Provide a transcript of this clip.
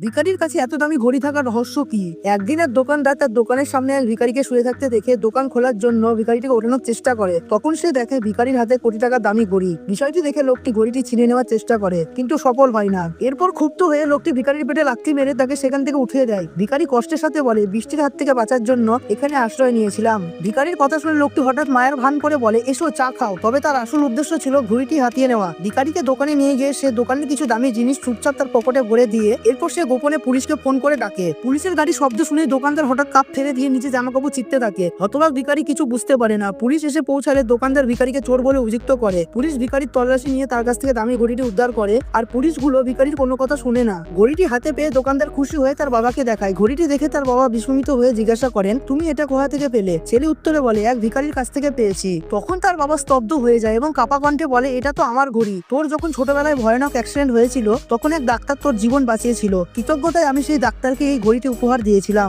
ভিখারির কাছে এত দামি ঘড়ি থাকার রহস্য কি? একদিনের দোকানদার তার দোকানের সামনে এক ভিখারিকে শুয়ে থাকতে দেখে দোকান খোলার জন্য ভিখারিটিকে ওঠানোর চেষ্টা করে। তখন সে দেখে ভিখারির হাতে কোটি টাকার দামি ঘড়ি। বিষয়টি দেখে লোকটি ঘড়িটি ছিনিয়ে নেওয়ার চেষ্টা করে, কিন্তু সফল হয় না। এরপর ক্ষুব্ধ হয়ে লোকটি ভিখারির পেটে লাথি মেরে তাকে সেখান থেকে উঠিয়ে দেয়। ভিখারি কষ্টের সাথে বলে, বৃষ্টির হাত থেকে বাঁচার জন্য এখানে আশ্রয় নিয়েছিলাম। ভিখারির কথা শুনে লোকটি হঠাৎ মায়ের ভান করে বলে, এসো চা খাও। তবে তার আসল উদ্দেশ্য ছিল ঘড়িটি হাতিয়ে নেওয়া। ভিখারিকে দোকানে নিয়ে গিয়ে সে দোকানের কিছু দামি জিনিস চুপচাপ তার পকেটে ভরে দিয়ে এরপর সে গোপনে পুলিশকে ফোন করে ডাকে। পুলিশের গাড়ি শব্দ শুনে দোকানদার হঠাৎ কাপ ফেলে দিয়ে নিচে জামা কাপড় চিপতে থাকে। হতবাক ভিখারি কিছু বুঝতে পারে না। পুলিশ এসে পৌঁছালে দোকানদার ভিখারিকে চোর বলে অভিযুক্ত করে। পুলিশ ভিখারির তল্লাশি নিয়ে তার কাছ থেকে দামি ঘড়িটি উদ্ধার করে, আর পুলিশগুলো ভিখারির কোনো কথা শুনে না। ঘড়িটি হাতে পেয়ে দোকানদার খুশি হয়ে তার বাবাকে দেখায়। ঘড়িটি দেখে তার বাবা বিস্মিত হয়ে জিজ্ঞাসা করেন, তুমি এটা কোথা থেকে পেলে? ছেলে উত্তরে বলে, এক ভিখারির কাছ থেকে পেয়েছি। তখন তার বাবা স্তব্ধ হয়ে যায় এবং কাপা কণ্ঠে বলে, এটা তো আমার ঘড়ি। তোর যখন ছোটবেলায় ভয়ানক অ্যাক্সিডেন্ট হয়েছিল তখন এক ডাক্তার তোর জীবন বাঁচিয়েছিল। কৃতজ্ঞতায় আমি সেই ডাক্তারকে এই ঘড়িটি উপহার দিয়েছিলাম।